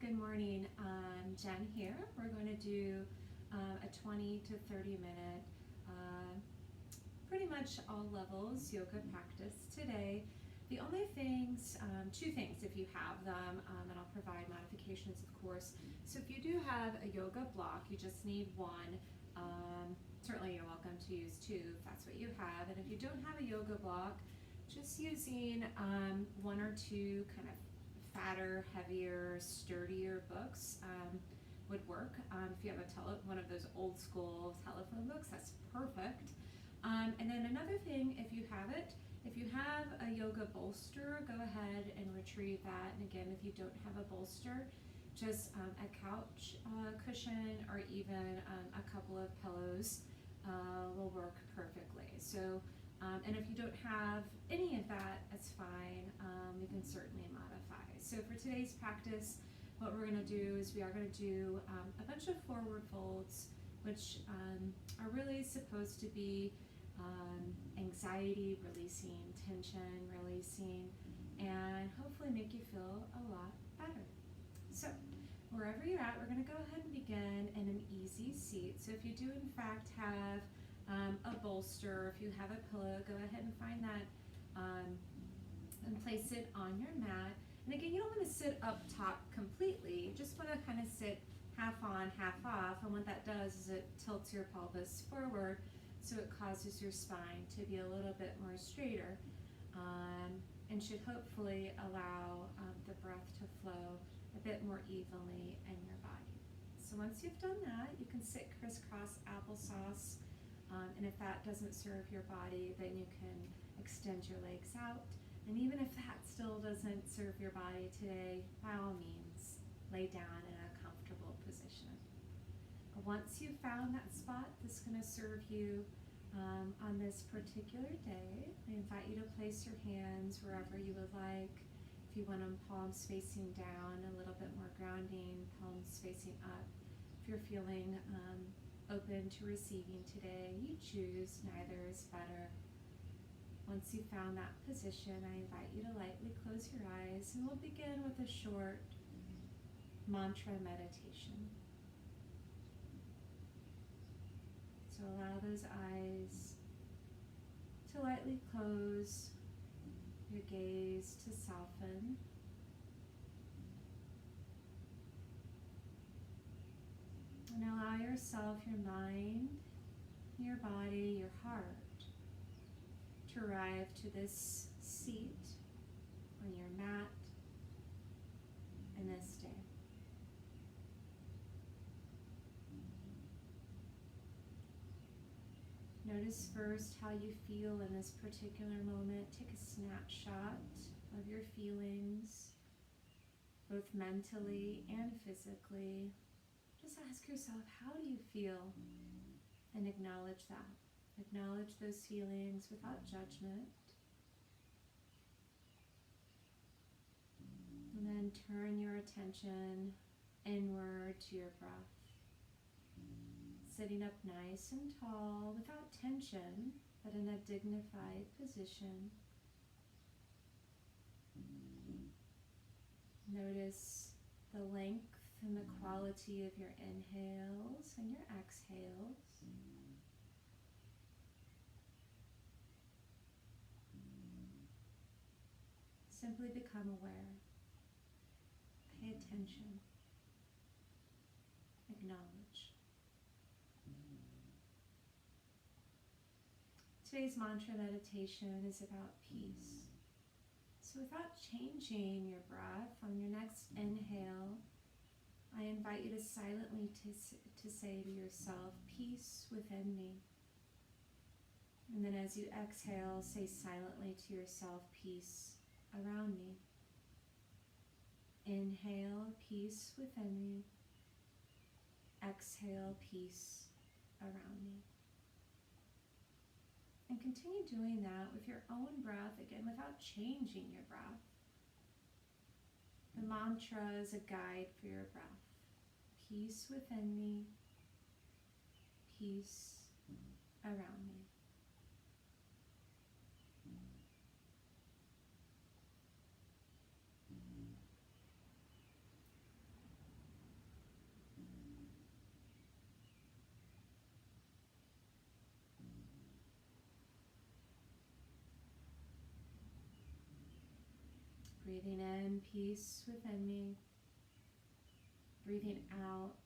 Good morning, Jen here. We're going to do a 20 to 30 minute, pretty much all levels yoga practice today. The only things, two things if you have them, and I'll provide modifications of course. So if you do have a yoga block, you just need one. Certainly you're welcome to use two if that's what you have. And if you don't have a yoga block, just using one or two kind of fatter, heavier, sturdier books would work. If you have one of those old school telephone books, that's perfect. And then another thing, if you have it, if you have a yoga bolster, go ahead and retrieve that. And again, if you don't have a bolster, just a couch cushion or even a couple of pillows will work perfectly. So, and if you don't have any of that, that's fine. You can certainly modify. So for today's practice, what we're going to do is we are going to do a bunch of forward folds, which are really supposed to be anxiety releasing, tension releasing, and hopefully make you feel a lot better. So wherever you're at, we're going to go ahead and begin in an easy seat. So if you do in fact have a bolster, if you have a pillow, go ahead and find that and place it on your mat. And again, you don't want to sit up top completely, you just want to kind of sit half on, half off, and what that does is it tilts your pelvis forward, so it causes your spine to be a little bit more straighter, and should hopefully allow the breath to flow a bit more evenly in your body. So once you've done that, you can sit crisscross applesauce, and if that doesn't serve your body, then you can extend your legs out. And even if that still doesn't serve your body today, by all means, lay down in a comfortable position. Once you've found that spot that's going to serve you on this particular day, I invite you to place your hands wherever you would like. If you want them palms facing down, a little bit more grounding, palms facing up. If you're feeling open to receiving today, you choose, neither is better. Once you've found that position, I invite you to lightly close your eyes, and we'll begin with a short mantra meditation. So allow those eyes to lightly close, your gaze to soften. And allow yourself, your mind, your body, your heart to arrive to this seat on your mat in this day. Notice first how you feel in this particular moment. Take a snapshot of your feelings, both mentally and physically. Just ask yourself, how do you feel? And acknowledge that. Acknowledge those feelings without judgment. And then turn your attention inward to your breath. Sitting up nice and tall without tension, but in a dignified position. Notice the length and the quality of your inhales and your exhales. Simply become aware. Pay attention. Acknowledge. Today's mantra meditation is about peace. So without changing your breath, on your next inhale, I invite you to silently to say to yourself, peace within me. And then as you exhale, say silently to yourself, peace around me. Inhale, peace within me. Exhale, peace around me. And continue doing that with your own breath, again, without changing your breath. The mantra is a guide for your breath. Peace within me, peace around me. Breathing in, peace within me. Breathing out,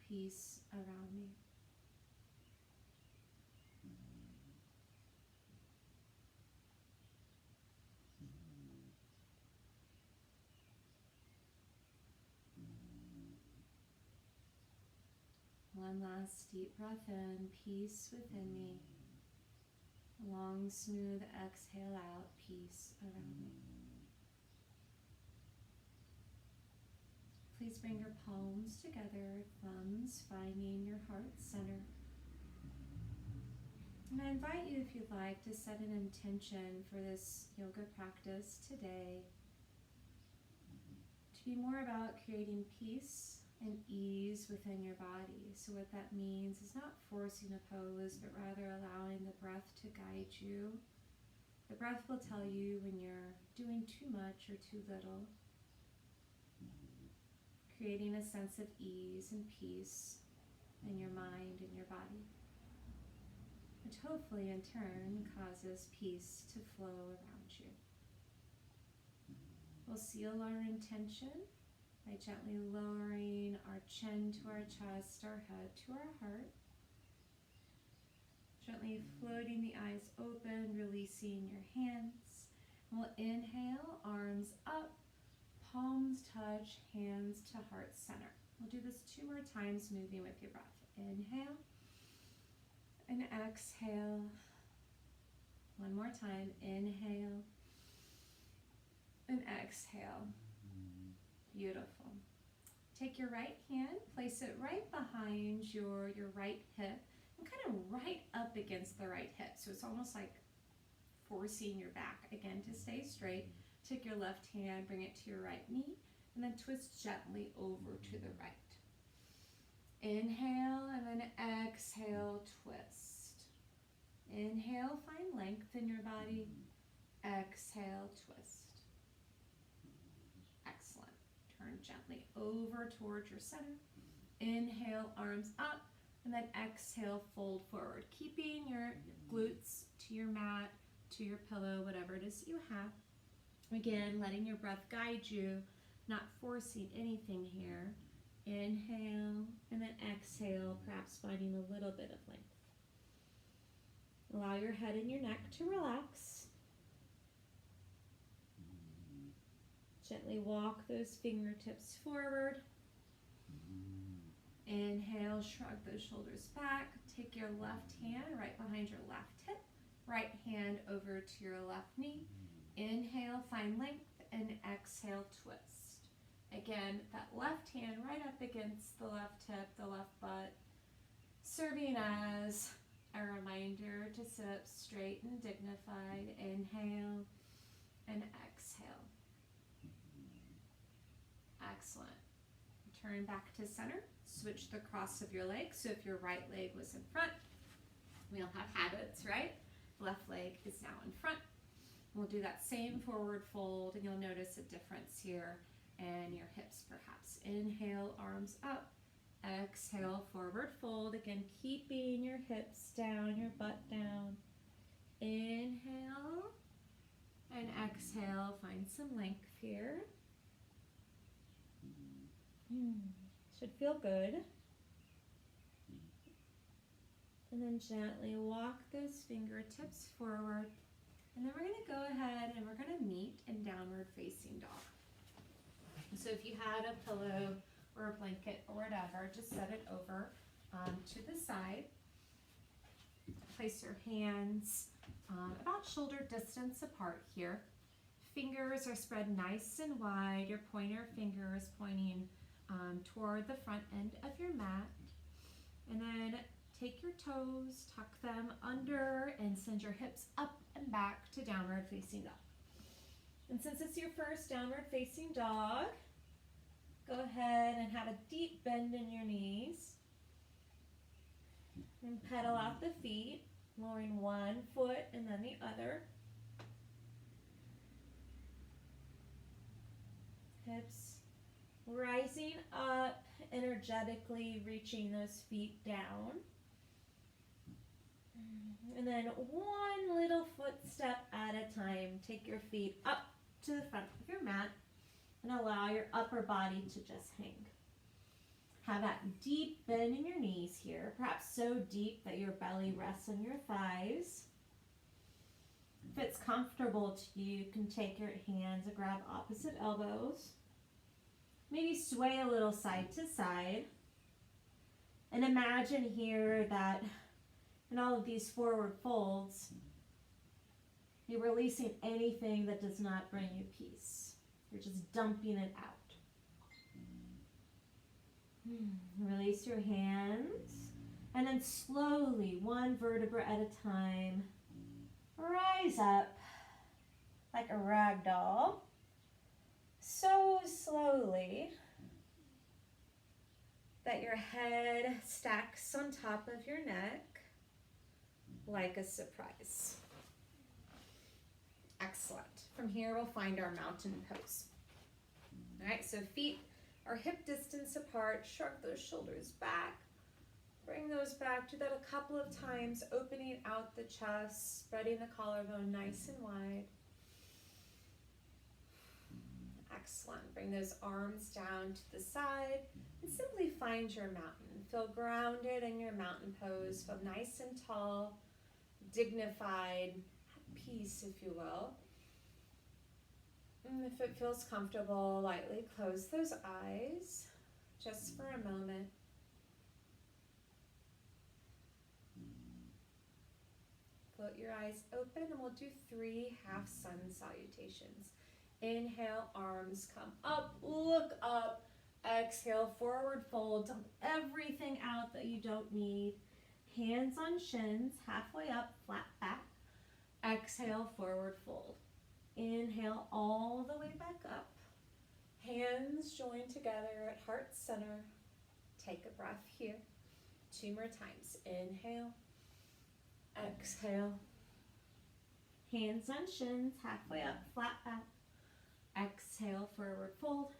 peace around me. One last deep breath in, peace within me. Long, smooth exhale out, peace around me. Please bring your palms together, thumbs finding your heart center. And I invite you, if you'd like, to set an intention for this yoga practice today to be more about creating peace and ease within your body. So what that means is not forcing a pose, but rather allowing the breath to guide you. The breath will tell you when you're doing too much or too little, creating a sense of ease and peace in your mind and your body, which hopefully in turn causes peace to flow around you. We'll seal our intention by gently lowering our chin to our chest, our head to our heart. Gently floating the eyes open, releasing your hands. We'll inhale, arms up, palms touch, hands to heart center. We'll do this 2 more times, moving with your breath. Inhale and exhale. One more time, inhale and exhale. Beautiful. Take your right hand, place it right behind your right hip, and kind of right up against the right hip. So it's almost like forcing your back, again, to stay straight. Take your left hand, bring it to your right knee, and then twist gently over to the right. Inhale, and then exhale, twist. Inhale, find length in your body. Exhale, twist. Excellent. Turn gently over towards your center. Inhale, arms up, and then exhale, fold forward, keeping your glutes to your mat, to your pillow, whatever it is you have. Again, letting your breath guide you, not forcing anything here. Inhale, and then exhale, perhaps finding a little bit of length. Allow your head and your neck to relax. Gently walk those fingertips forward. Inhale, shrug those shoulders back. Take your left hand right behind your left hip. Right hand over to your left knee. Inhale, find length, and exhale, twist. Again, that left hand right up against the left hip, the left butt, serving as a reminder to sit up straight and dignified. Inhale and exhale. Excellent. Turn back to center. Switch the cross of your legs. So if your right leg was in front, we all have habits, right? Left leg is now in front. We'll do that same forward fold, and you'll notice a difference here and your hips perhaps. Inhale, arms up. Exhale, forward fold. Again, keeping your hips down, your butt down. Inhale and exhale. Find some length here. Should feel good. And then gently walk those fingertips forward. And then we're going to go ahead and we're going to meet in downward facing dog. So if you had a pillow or a blanket or whatever, just set it over to the side. Place your hands about shoulder distance apart here. Fingers are spread nice and wide. Your pointer finger is pointing toward the front end of your mat. And then take your toes, tuck them under, and send your hips up and back to downward facing dog. And since it's your first downward facing dog, go ahead and have a deep bend in your knees. And pedal out the feet, lowering one foot and then the other. Hips rising up, energetically reaching those feet down. And then one little footstep at a time. Take your feet up to the front of your mat and allow your upper body to just hang. Have that deep bend in your knees here, perhaps so deep that your belly rests on your thighs. If it's comfortable to you, you can take your hands and grab opposite elbows. Maybe sway a little side to side. And imagine here that in all of these forward folds, you're releasing anything that does not bring you peace. You're just dumping it out. Release your hands, and then slowly, one vertebra at a time, rise up like a rag doll, so slowly that your head stacks on top of your neck like a surprise. Excellent. From here, we'll find our mountain pose. All right, so feet are hip distance apart. Shrug those shoulders back. Bring those back. Do that a couple of times, opening out the chest, spreading the collarbone nice and wide. Excellent. Bring those arms down to the side and simply find your mountain. Feel grounded in your mountain pose. Feel nice and tall, dignified, at peace, if you will. And if it feels comfortable, lightly close those eyes just for a moment. Float your eyes open, and we'll do 3 half sun salutations. Inhale, arms come up, look up. Exhale, forward fold. Dump everything out that you don't need. Hands on shins, halfway up, flat back. Exhale, forward fold. Inhale all the way back up. Hands join together at heart center. Take a breath here. 2 more times. Inhale. Exhale. Hands on shins, halfway up, flat back. Exhale, forward fold.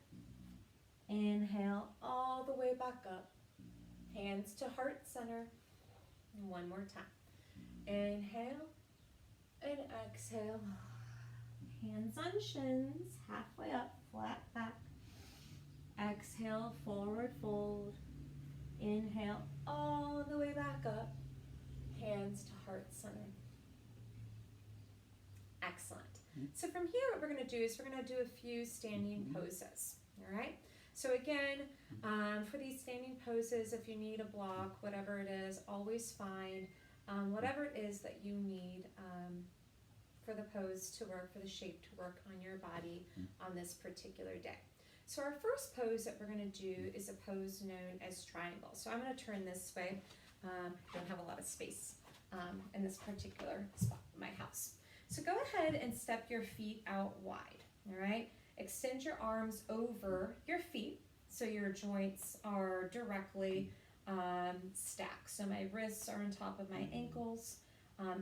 Inhale all the way back up. Hands to heart center. And 1 more time. Inhale and exhale. Hands on shins, halfway up, flat back. Exhale, forward fold. Inhale all the way back up. Hands to heart center. Excellent. So from here, what we're going to do is we're going to do a few standing poses. All right? So again, for these standing poses, if you need a block, whatever it is, always find whatever it is that you need for the pose to work, for the shape to work on your body on this particular day. So our first pose that we're going to do is a pose known as triangle. So I'm going to turn this way. I don't have a lot of space in this particular spot in my house. So go ahead and step your feet out wide, all right? Extend your arms over your feet so your joints are directly stacked. So my wrists are on top of my ankles.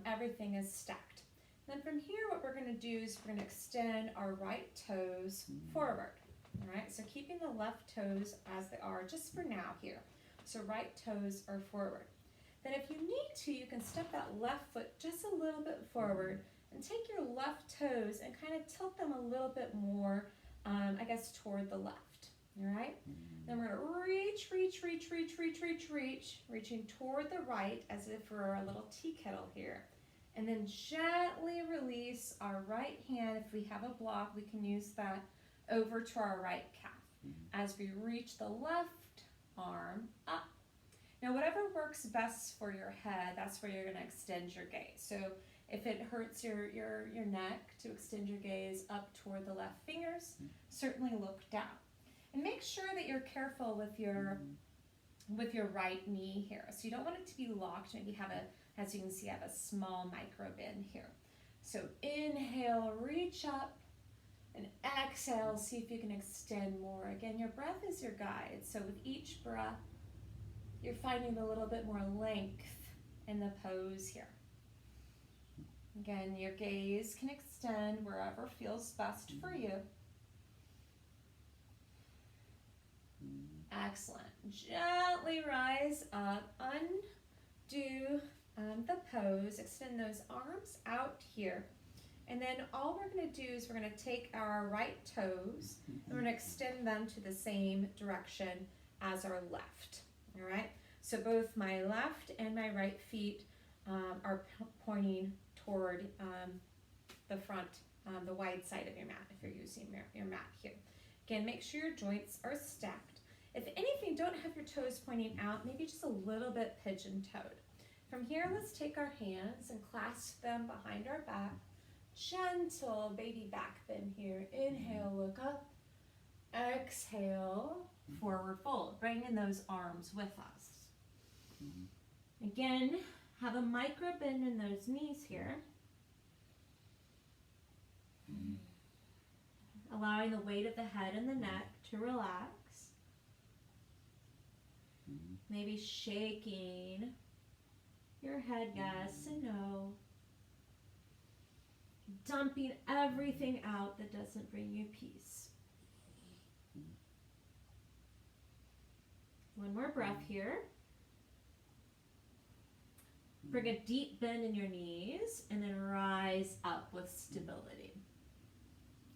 Everything is stacked. Then from here, what we're going to do is we're going to extend our right toes forward. All right, so keeping the left toes as they are just for now here. So right toes are forward. Then if you need to, you can step that left foot just a little bit forward and take your left toes and kind of tilt them a little bit more, I guess, toward the left. All right? Then we're going to reaching toward the right as if we're a little tea kettle here. And then gently release our right hand. If we have a block, we can use that over to our right calf as we reach the left arm up. Now, whatever works best for your head, that's where you're going to extend your gaze. So if it hurts your neck to extend your gaze up toward the left fingers, certainly look down. And make sure that you're careful with your right knee here. So you don't want it to be locked. Maybe have as you can see, I have a small micro bend here. So inhale, reach up, and exhale, see if you can extend more. Again, your breath is your guide. So with each breath, you're finding a little bit more length in the pose here. Again, your gaze can extend wherever feels best for you. Excellent. Gently rise up, undo the pose. Extend those arms out here. And then all we're going to do is we're going to take our right toes and we're going to extend them to the same direction as our left. All right? So both my left and my right feet are pointing toward the front, the wide side of your mat if you're using your mat here. Again, make sure your joints are stacked. If anything, don't have your toes pointing out, maybe just a little bit pigeon-toed. From here, let's take our hands and clasp them behind our back. Gentle baby back bend here. Inhale, look up. Exhale, forward fold. Bring in those arms with us. Again, have a micro bend in those knees here. Allowing the weight of the head and the neck to relax. Maybe shaking your head yes and no. Dumping everything out that doesn't bring you peace. One more breath here. Bring a deep bend in your knees and then rise up with stability.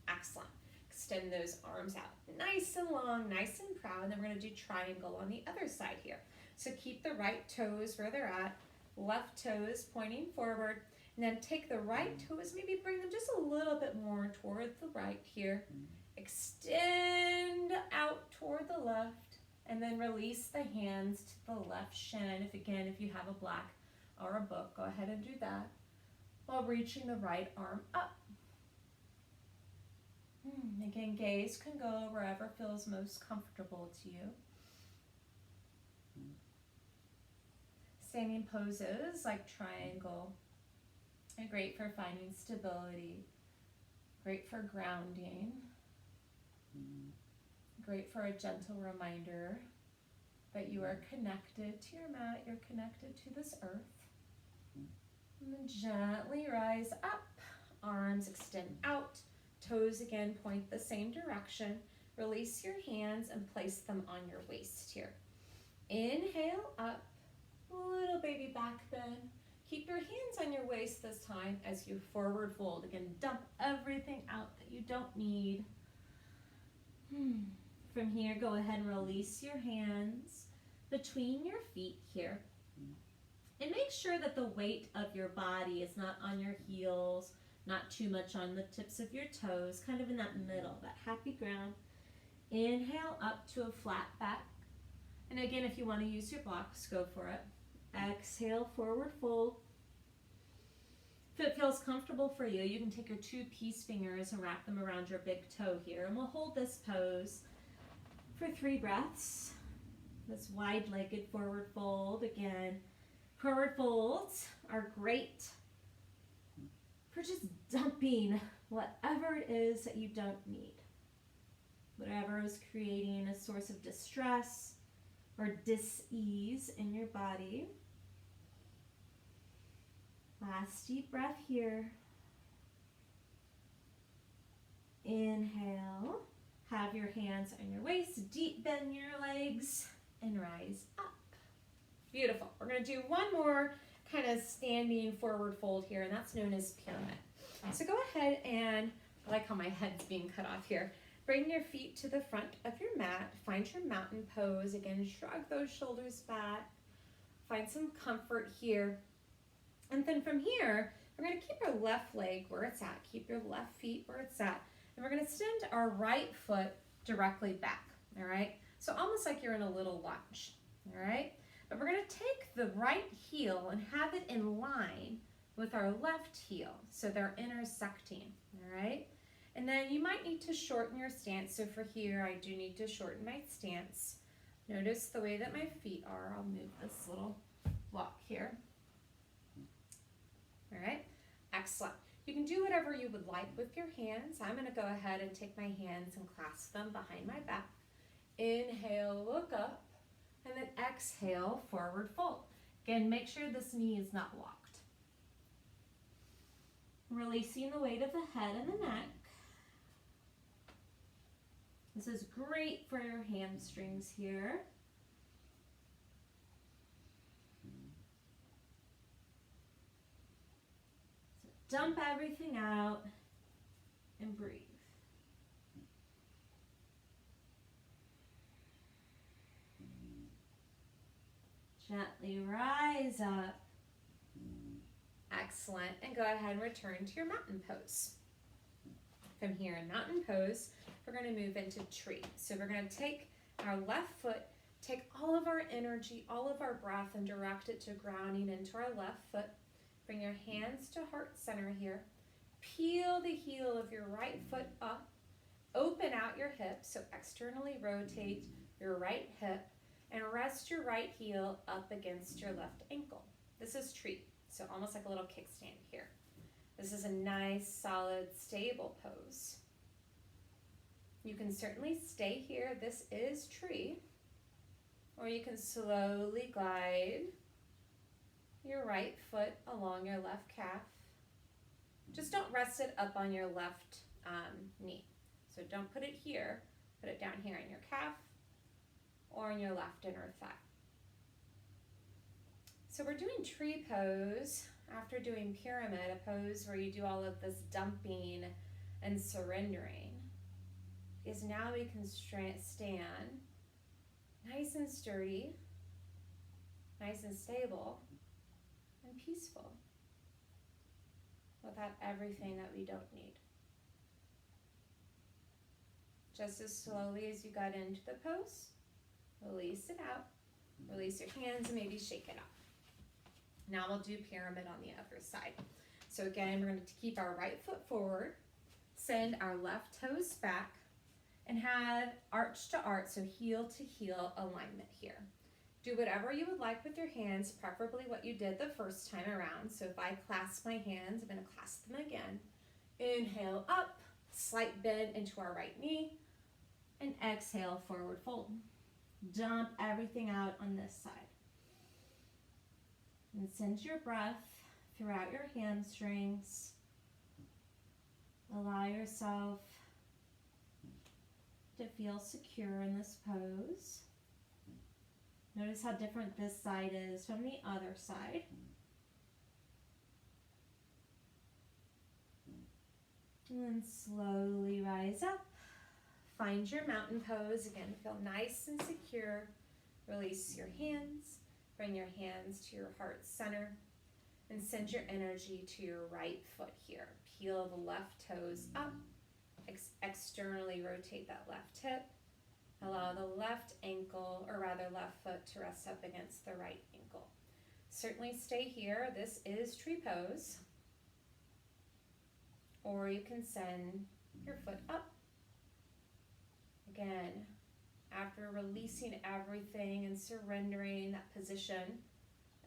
Excellent. Extend those arms out nice and long, nice and proud. And then we're going to do triangle on the other side here. So keep the right toes where they're at, left toes pointing forward, and then take the right toes, maybe bring them just a little bit more toward the right here. Extend out toward the left, and then release the hands to the left shin. If you have a black or a book, go ahead and do that while reaching the right arm up. Again, gaze can go wherever feels most comfortable to you. Standing poses like triangle are great for finding stability, great for grounding, great for a gentle reminder that you are connected to your mat, you're connected to this earth. And then gently rise up, arms extend out, toes again point the same direction. Release your hands and place them on your waist here. Inhale up, little baby back bend. Keep your hands on your waist this time as you forward fold. Again, dump everything out that you don't need. From here, go ahead and release your hands between your feet here. And make sure that the weight of your body is not on your heels, not too much on the tips of your toes, kind of in that middle, that happy ground. Inhale up to a flat back. And again, if you want to use your blocks, go for it. Exhale, forward fold. If it feels comfortable for you, you can take your two peace fingers and wrap them around your big toe here. And we'll hold this pose for 3 breaths. This wide-legged forward fold. Again, forward folds are great for just dumping whatever it is that you don't need. Whatever is creating a source of distress or dis-ease in your body. Last deep breath here. Inhale. Have your hands on your waist. Deep bend your legs and rise up. Beautiful. We're going to do one more kind of standing forward fold here, and that's known as pyramid. So go ahead and, I like how my head's being cut off here. Bring your feet to the front of your mat. Find your mountain pose. Again, shrug those shoulders back. Find some comfort here. And then from here, we're going to keep our left leg where it's at. Keep your left feet where it's at. And we're going to extend our right foot directly back. All right? So almost like you're in a little lunge. All right? But we're going to take the right heel and have it in line with our left heel. So they're intersecting. All right? And then you might need to shorten your stance. So for here, I do need to shorten my stance. Notice the way that my feet are. I'll move this little block here. All right, excellent. You can do whatever you would like with your hands. I'm going to go ahead and take my hands and clasp them behind my back. Inhale, look up, and then exhale, forward fold. Again, make sure this knee is not locked. Releasing the weight of the head and the neck. This is great for your hamstrings here. Dump everything out and breathe. Gently rise up. Excellent. And go ahead and return to your mountain pose. From here in mountain pose, we're going to move into tree. So we're going to take our left foot, take all of our energy, all of our breath, and direct it to grounding into our left foot. Bring your hands to heart center here. Peel the heel of your right foot up. Open out your hip, so externally rotate your right hip and rest your right heel up against your left ankle. This is tree, so almost like a little kickstand here. This is a nice, solid, stable pose. You can certainly stay here. This is tree. Or you can slowly glide your right foot along your left calf. Just don't rest it up on your left knee. So don't put it here. Put it down here in your calf or in your left inner thigh. So we're doing tree pose after doing pyramid, a pose where you do all of this dumping and surrendering. Is now we can stand nice and sturdy, nice and stable, and peaceful without everything that we don't need. Just as slowly as you got into the pose, release it out, release your hands and maybe shake it up. Now we'll do pyramid on the other side. So again, we're going to keep our right foot forward, send our left toes back, and have arch to arch, so heel to heel alignment here. Do whatever you would like with your hands, preferably what you did the first time around. So if I clasp my hands, I'm going to clasp them again. Inhale up, slight bend into our right knee, and exhale, forward fold. Dump everything out on this side. And send your breath throughout your hamstrings. Allow yourself to feel secure in this pose. Notice how different this side is from the other side. And then slowly rise up. Find your mountain pose. Again, feel nice and secure. Release your hands. Bring your hands to your heart center. And send your energy to your right foot here. Peel the left toes up. Externally rotate that left hip. Allow the left ankle, or rather left foot, to rest up against the right ankle. Certainly stay here. This is tree pose. Or you can send your foot up. Again, after releasing everything and surrendering that position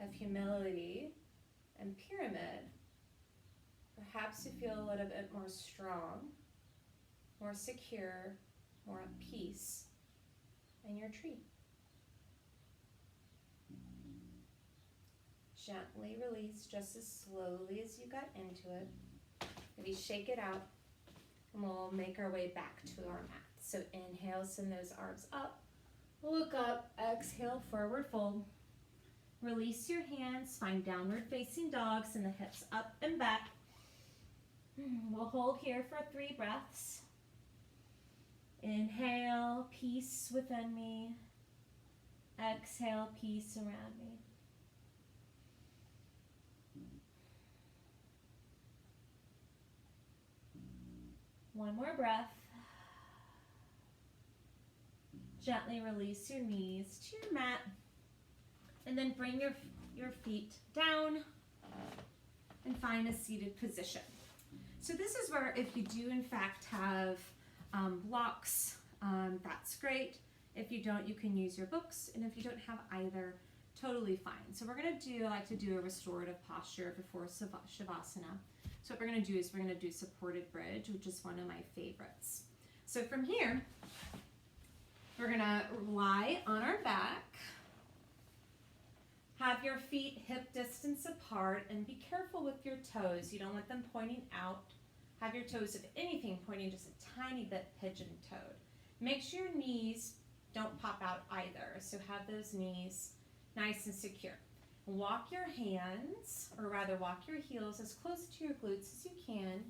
of humility and pyramid, perhaps you feel a little bit more strong, more secure, more at peace in your tree. Gently release just as slowly as you got into it. Maybe shake it out, and we'll make our way back to our mat. So inhale, send those arms up, look up, exhale, forward fold. Release your hands, find downward facing dog, send the hips up and back. We'll hold here for 3 breaths. Inhale, peace within me. Exhale, peace around me. One more breath. Gently release your knees to your mat. And then bring your feet down and find a seated position. So this is where, if you do in fact have blocks, that's great. If you don't, you can use your books. And if you don't have either, totally fine. So we're going to I like to do a restorative posture before Shavasana. So what we're going to do is we're going to do supported bridge, which is one of my favorites. So from here, we're going to lie on our back. Have your feet hip distance apart, and be careful with your toes. You don't want them pointing out. Have your toes, if anything, pointing just a tiny bit pigeon-toed. Make sure your knees don't pop out either. So have those knees nice and secure. Walk your hands, or rather walk your heels as close to your glutes as you can.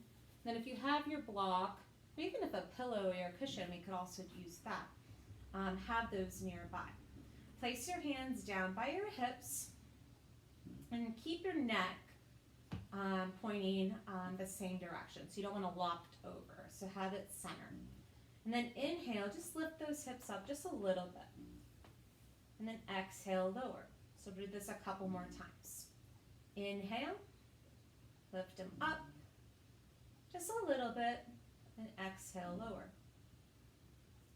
Then if you have your block, or even if a pillow or a cushion, we could also use that. Have those nearby. Place your hands down by your hips and keep your neck pointing the same direction. So you don't want to loft over. So have it centered. And then inhale, just lift those hips up just a little bit. And then exhale, lower. So do this a couple more times. Inhale, lift them up just a little bit, and exhale, lower.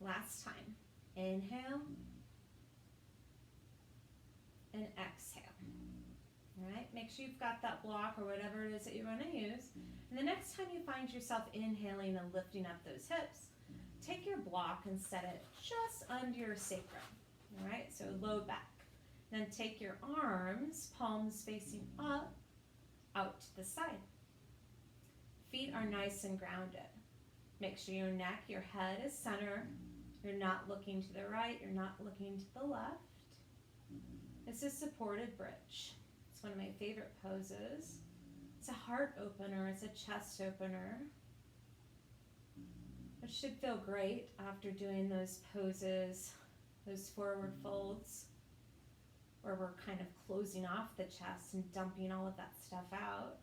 Last time. Inhale and exhale. All right, make sure you've got that block or whatever it is that you want to use. And the next time you find yourself inhaling and lifting up those hips, take your block and set it just under your sacrum. All right, so low back. Then take your arms, palms facing up, out to the side. Feet are nice and grounded. Make sure your neck, your head is centered. You're not looking to the right, you're not looking to the left. It's a supported bridge. It's one of my favorite poses. It's a heart opener, it's a chest opener. It should feel great after doing those poses, those forward folds, where we're kind of closing off the chest and dumping all of that stuff out.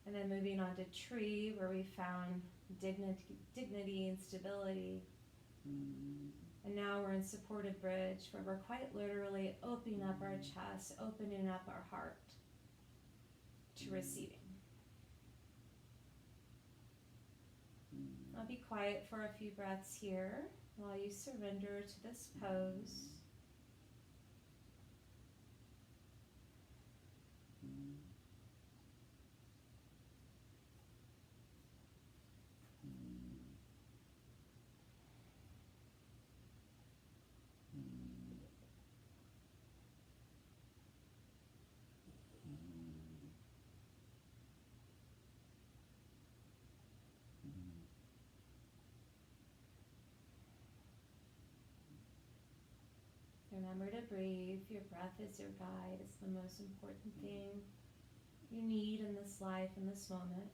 And then moving on to tree, where we found dignity and stability. And now we're in supported bridge, where we're quite literally opening up our chest, opening up our heart to receiving. I'll be quiet for a few breaths here while you surrender to this pose. Remember to breathe. Your breath is your guide. It's the most important thing you need in this life, in this moment.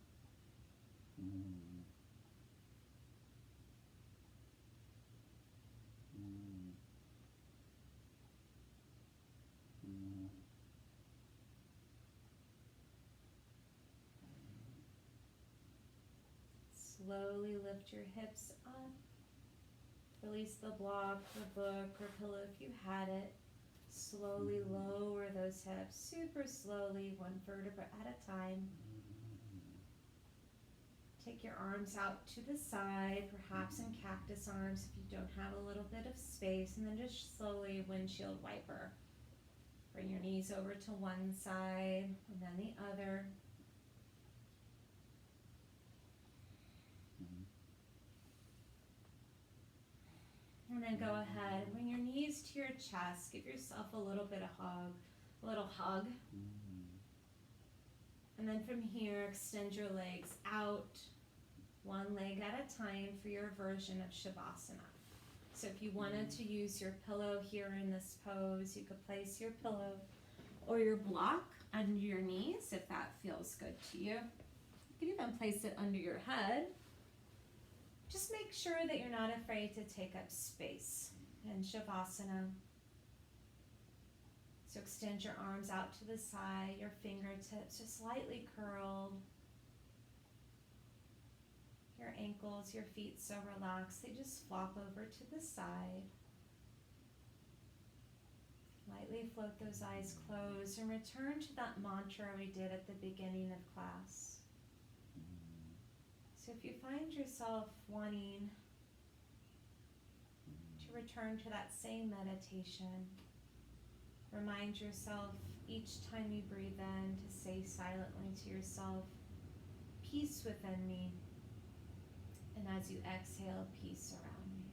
Slowly lift your hips up. Release the block, the book, or pillow if you had it. Slowly lower those hips, super slowly, one vertebra at a time. Take your arms out to the side, perhaps in cactus arms if you don't have a little bit of space, and then just slowly windshield wiper. Bring your knees over to one side and then the other. And then go ahead, bring your knees to your chest, give yourself a little hug. And then from here, extend your legs out, one leg at a time for your version of Shavasana. So if you wanted to use your pillow here in this pose, you could place your pillow or your block under your knees if that feels good to you. You can even place it under your head. Just make sure that you're not afraid to take up space in Shavasana. So extend your arms out to the side, your fingertips just slightly curled. Your ankles, your feet so relaxed, they just flop over to the side. Lightly float those eyes closed and return to that mantra we did at the beginning of class. So if you find yourself wanting to return to that same meditation, remind yourself each time you breathe in to say silently to yourself, peace within me, and as you exhale, peace around me.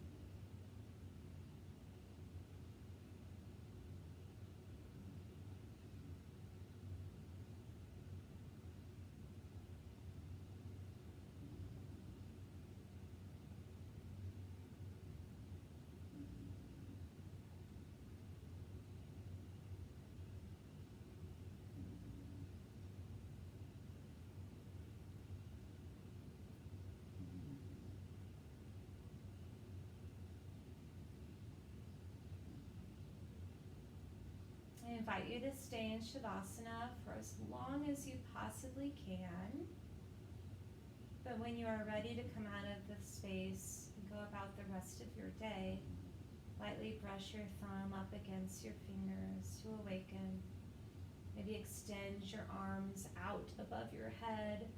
I invite you to stay in Shavasana for as long as you possibly can. But when you are ready to come out of this space and go about the rest of your day, lightly brush your thumb up against your fingers to awaken. Maybe extend your arms out above your head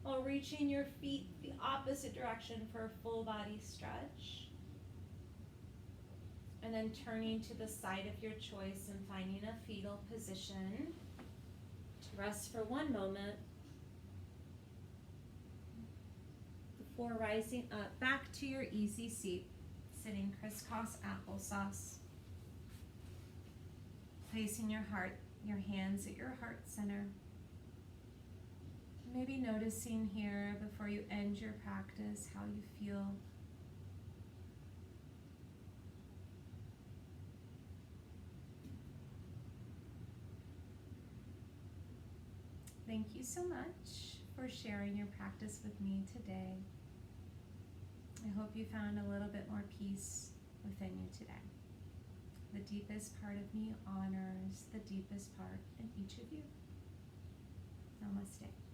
while reaching your feet the opposite direction for a full body stretch. And then turning to the side of your choice and finding a fetal position to rest for one moment before rising up back to your easy seat, sitting crisscross applesauce. Placing your hands at your heart center. Maybe noticing here before you end your practice how you feel. Thank you so much for sharing your practice with me today. I hope you found a little bit more peace within you today. The deepest part of me honors the deepest part in each of you. Namaste.